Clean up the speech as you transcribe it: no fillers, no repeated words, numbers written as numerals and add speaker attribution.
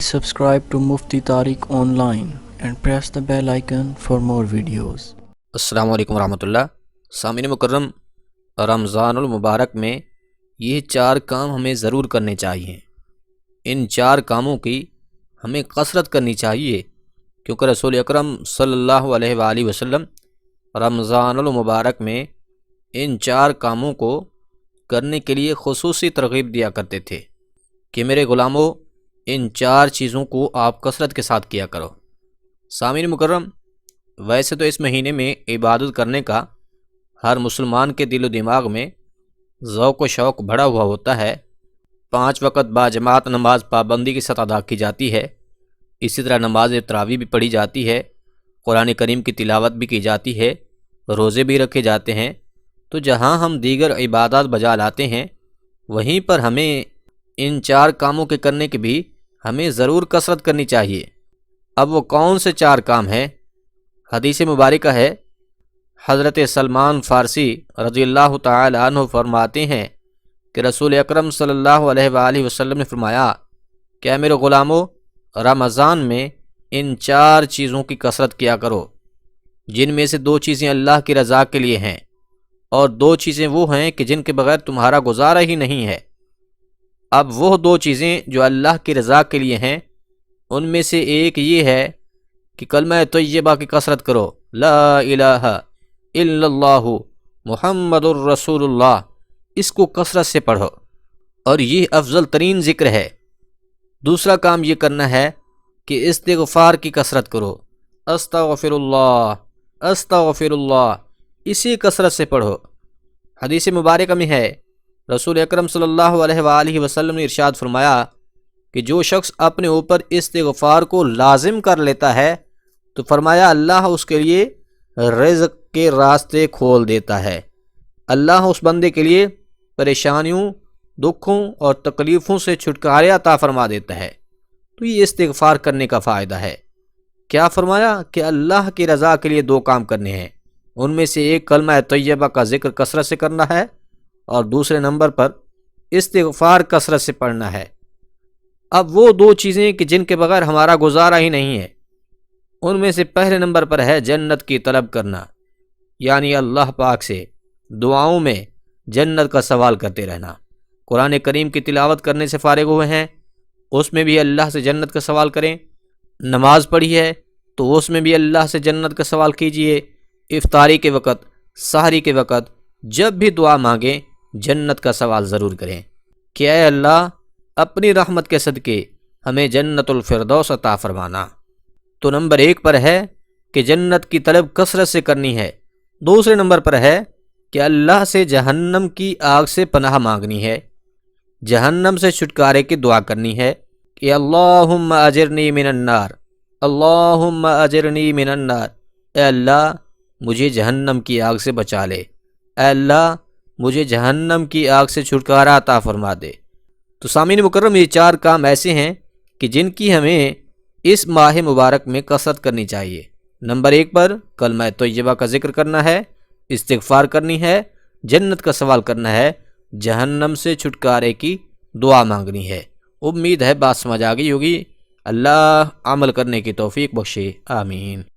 Speaker 1: Subscribe to Mufti Tariq Online and press the bell icon for more videos.
Speaker 2: السلام علیکم ورحمۃ اللہ۔ سامعین مکرم، رمضان المبارک میں یہ 4 کام ہمیں ضرور کرنے چاہیے۔ ان 4 کاموں کی ہمیں کثرت کرنی چاہیے، کیونکہ رسول اکرم صلی اللہ علیہ وآلہ وسلم رمضان المبارک میں ان 4 کاموں کو کرنے کے لیے خصوصی ترغیب دیا کرتے تھے کہ میرے غلاموں، ان 4 چیزوں کو آپ کثرت کے ساتھ کیا کرو۔ سامعین مکرم، ویسے تو اس مہینے میں عبادت کرنے کا ہر مسلمان کے دل و دماغ میں ذوق و شوق بڑھا ہوا ہوتا ہے۔ 5 وقت باجماعت نماز پابندی کے ساتھ ادا کی جاتی ہے، اسی طرح نماز تراویح بھی پڑھی جاتی ہے، قرآن کریم کی تلاوت بھی کی جاتی ہے، روزے بھی رکھے جاتے ہیں۔ تو جہاں ہم دیگر عبادات بجا لاتے ہیں، وہیں پر ہمیں ان 4 کاموں کے کرنے کی بھی ہمیں ضرور کثرت کرنی چاہیے۔ اب وہ کون سے 4 کام ہیں؟ حدیث مبارکہ ہے، حضرت سلمان فارسی رضی اللہ تعالی عنہ فرماتے ہیں کہ رسول اکرم صلی اللہ علیہ وآلہ وسلم نے فرمایا کہ اے میرے غلاموں، رمضان میں ان 4 چیزوں کی کثرت کیا کرو، جن میں سے 2 چیزیں اللہ کی رضا کے لیے ہیں، اور 2 چیزیں وہ ہیں کہ جن کے بغیر تمہارا گزارا ہی نہیں ہے۔ اب وہ 2 چیزیں جو اللہ کی رضا کے لیے ہیں، ان میں سے ایک یہ ہے کہ کلمہ طیبہ کی کثرت کرو، لا الہ الا اللہ محمد الرسول اللہ، اس کو کثرت سے پڑھو، اور یہ افضل ترین ذکر ہے۔ دوسرا کام یہ کرنا ہے کہ استغفار کی کثرت کرو، استغفر اللہ استغفر اللہ، اسی کثرت سے پڑھو۔ حدیث مبارکہ میں ہے، رسول اکرم صلی اللہ علیہ وآلہ وسلم نے ارشاد فرمایا کہ جو شخص اپنے اوپر استغفار کو لازم کر لیتا ہے تو فرمایا اللہ اس کے لیے رزق کے راستے کھول دیتا ہے، اللہ اس بندے کے لیے پریشانیوں، دکھوں اور تکلیفوں سے چھٹکارے عطا فرما دیتا ہے۔ تو یہ استغفار کرنے کا فائدہ ہے۔ کیا فرمایا کہ اللہ کی رضا کے لیے 2 کام کرنے ہیں، ان میں سے ایک کلمہ طیبہ کا ذکر کثرت سے کرنا ہے، اور دوسرے نمبر پر استغفار کثرت سے پڑھنا ہے۔ اب وہ 2 چیزیں کہ جن کے بغیر ہمارا گزارا ہی نہیں ہے، ان میں سے پہلے نمبر پر ہے جنت کی طلب کرنا، یعنی اللہ پاک سے دعاؤں میں جنت کا سوال کرتے رہنا۔ قرآن کریم کی تلاوت کرنے سے فارغ ہوئے ہیں، اس میں بھی اللہ سے جنت کا سوال کریں۔ نماز پڑھی ہے تو اس میں بھی اللہ سے جنت کا سوال کیجئے۔ افطاری کے وقت، سحری کے وقت، جب بھی دعا مانگیں جنت کا سوال ضرور کریں کہ اے اللہ، اپنی رحمت کے صدقے ہمیں جنت الفردوس عطا فرمانا۔ تو نمبر 1 پر ہے کہ جنت کی طلب کثرت سے کرنی ہے۔ دوسرے نمبر پر ہے کہ اللہ سے جہنم کی آگ سے پناہ مانگنی ہے، جہنم سے چھٹکارے کی دعا کرنی ہے کہ اللہم اجرنی من النار، اللہم اجرنی من النار، اے اللہ مجھے جہنم کی آگ سے بچا لے، اے اللہ مجھے جہنم کی آگ سے چھٹکارا عطا فرما دے۔ تو سامعین مکرم، یہ 4 کام ایسے ہیں کہ جن کی ہمیں اس ماہ مبارک میں کثرت کرنی چاہیے۔ نمبر 1 پر کلمہ طیبہ کا ذکر کرنا ہے، استغفار کرنی ہے، جنت کا سوال کرنا ہے، جہنم سے چھٹکارے کی دعا مانگنی ہے۔ امید ہے بات سمجھ آ گئی ہوگی۔ اللہ عمل کرنے کی توفیق بخشے، آمین۔